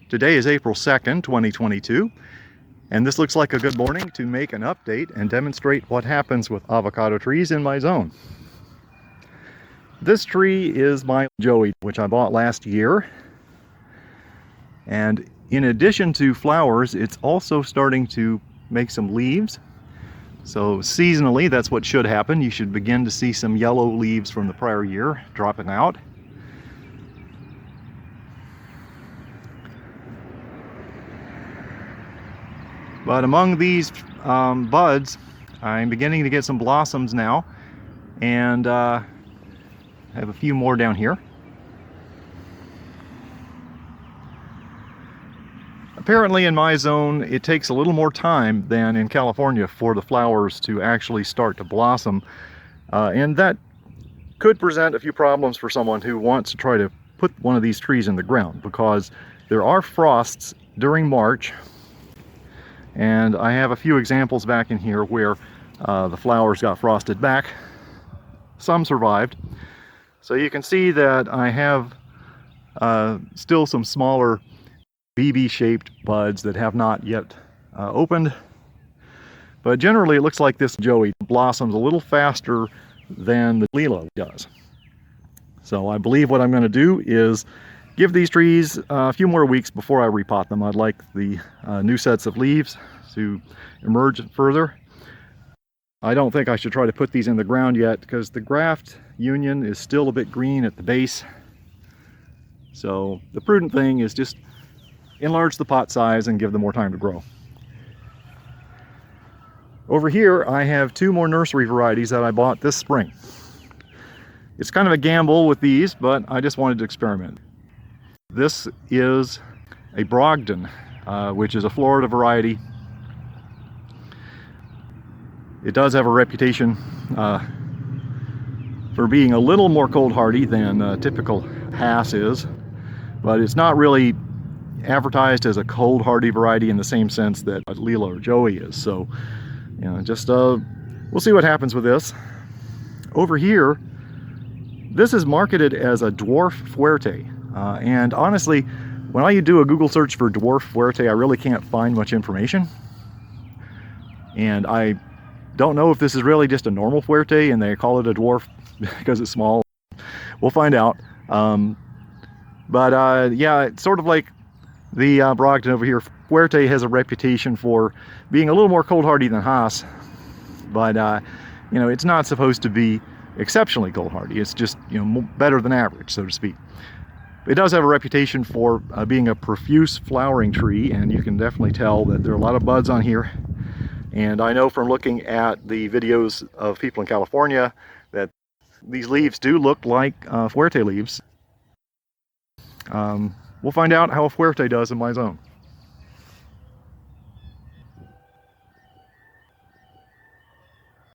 Today is April 2nd, 2022, and this looks like a good morning to make an update and demonstrate what happens with avocado trees in my zone. This tree is my Joey, which I bought last year, and in addition to flowers, it's also starting to make some leaves. So seasonally, that's what should happen. You should begin to see some yellow leaves from the prior year dropping out. But among these buds, I'm beginning to get some blossoms now, and I have a few more down here. Apparently in my zone, it takes a little more time than in California for the flowers to actually start to blossom, and that could present a few problems for someone who wants to try to put one of these trees in the ground, because there are frosts during March. And I have a few examples back in here where the flowers got frosted back. Some survived. So you can see that I have still some smaller BB-shaped buds that have not yet opened. But generally it looks like this Joey blossoms a little faster than the Lilo does. So I believe what I'm going to do is give these trees a few more weeks before I repot them. I'd like the new sets of leaves to emerge further. I don't think I should try to put these in the ground yet because the graft union is still a bit green at the base. So the prudent thing is just enlarge the pot size and give them more time to grow. Over here I have two more nursery varieties that I bought this spring. It's kind of a gamble with these, but I just wanted to experiment. This is a Brogden, which is a Florida variety. It does have a reputation for being a little more cold hardy than typical Hass is, but it's not really advertised as a cold hardy variety in the same sense that Lilo or Joey is. So, you know, just we'll see what happens with this. Over here, this is marketed as a dwarf Fuerte. And honestly, when I do a Google search for dwarf Fuerte, I really can't find much information. And I don't know if this is really just a normal Fuerte and they call it a dwarf because it's small. We'll find out. Yeah, it's sort of like the Brogden over here. Fuerte has a reputation for being a little more cold hardy than Hass. But, you know, it's not supposed to be exceptionally cold hardy. It's just, you know, better than average, so to speak. It does have a reputation for being a profuse flowering tree, and you can definitely tell that there are a lot of buds on here. And I know from looking at the videos of people in California that these leaves do look like Fuerte leaves. We'll find out how a Fuerte does in my zone.